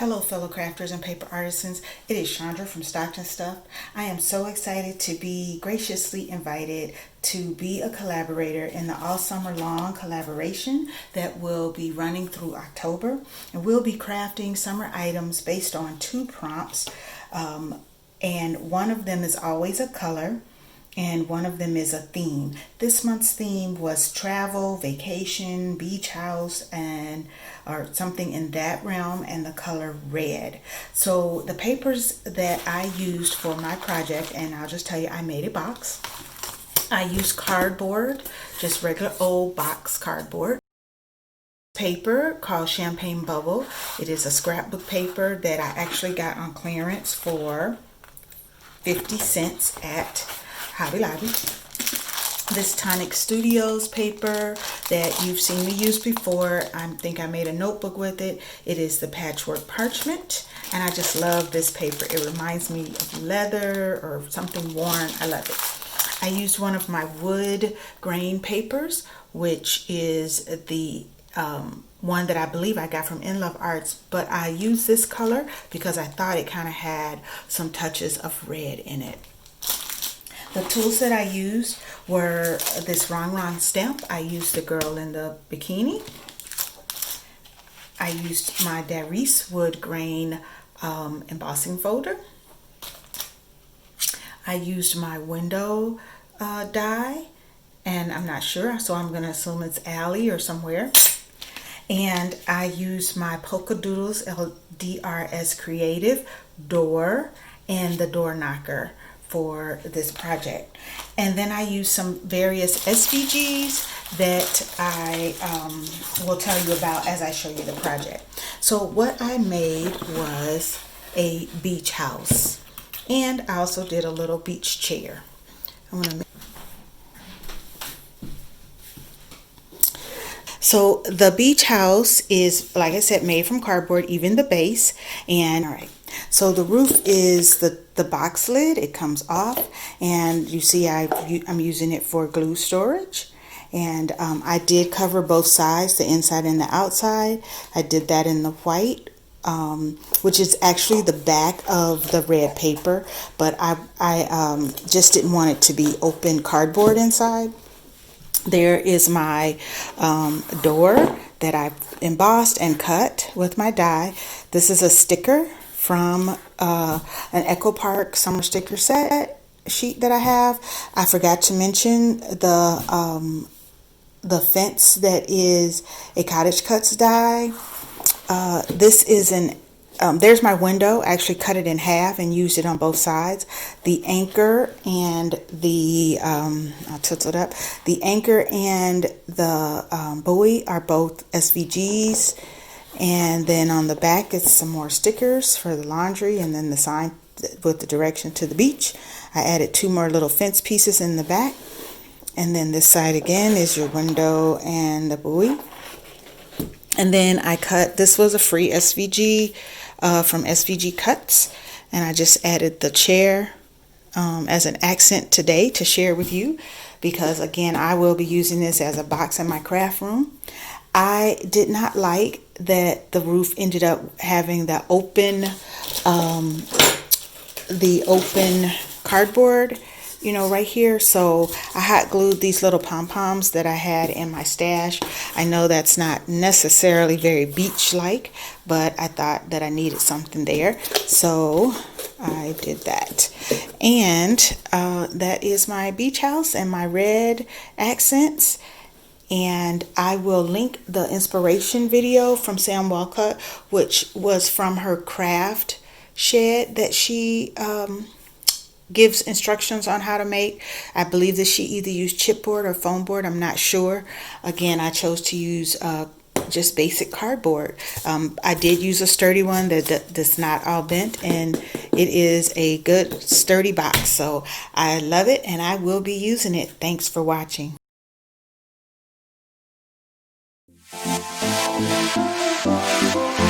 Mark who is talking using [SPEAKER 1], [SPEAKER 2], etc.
[SPEAKER 1] Hello fellow crafters and paper artisans, it is Chandra from Stockton Stuff. I am so excited to be graciously invited to be a collaborator in the all summer long collaboration that will be running through October. And we'll be crafting summer items based on 2 prompts, and one of them is always a color and one of them is a theme. This month's theme was travel, vacation, beach house, or something in that realm, and the color red. So the papers that I used for my project, and I'll just tell you, I made a box. I used cardboard, just regular old box cardboard. Paper called Champagne Bubble. It is a scrapbook paper that I actually got on clearance for 50 cents at Hobby Lobby. This Tonic Studios paper that you've seen me use before, I think I made a notebook with it. It is the patchwork parchment, and I just love this paper. It reminds me of leather or something worn. I love it. I used one of my wood grain papers, which is the one that I believe I got from In Love Arts, but I used this color because I thought it kind of had some touches of red in it. The tools that I used were this Rong stamp. I used the girl in the bikini. I used my Darice wood grain embossing folder. I used my window die, and I'm not sure, so I'm going to assume it's Alley or somewhere. And I used my Polka Doodles LDRS Creative door and the door knocker for this project. And then I used some various SVGs that I will tell you about as I show you the project. So what I made was a beach house, and I also did a little beach chair. So the beach house is, like I said, made from cardboard, even the base. And all right, so the roof is the box lid. It comes off, and you see I'm using it for glue storage. And I did cover both sides, the inside and the outside. I did that in the white, which is actually the back of the red paper, but I just didn't want it to be open cardboard inside. There is my door that I embossed and cut with my die. This is a sticker from an Echo Park summer sticker set sheet that I have. I forgot to mention the fence that is a Cottage Cuts die. This is there's my window. I actually cut it in half and used it on both sides. The anchor and I'll tilt it up. The anchor and the buoy are both SVGs. And then on the back, it's some more stickers for the laundry, and then the sign with the direction to the beach. I added 2 more little fence pieces in the back. And then this side again is your window and the buoy. And then I cut, this was a free SVG from SVG Cuts, and I just added the chair as an accent today to share with you, because again, I will be using this as a box in my craft room. I did not like that the roof ended up having the open cardboard, you know, right here. So I hot glued these little pom-poms that I had in my stash. I know that's not necessarily very beach-like, but I thought that I needed something there, so I did that. And that is my beach house and my red accents. And I will link the inspiration video from Sam Walcott, which was from her craft shed that she gives instructions on how to make. I believe that she either used chipboard or foam board. I'm not sure. Again, I chose to use just basic cardboard. I did use a sturdy one that's not all bent, and it is a good sturdy box. So I love it, and I will be using it. Thanks for watching.
[SPEAKER 2] Thank you.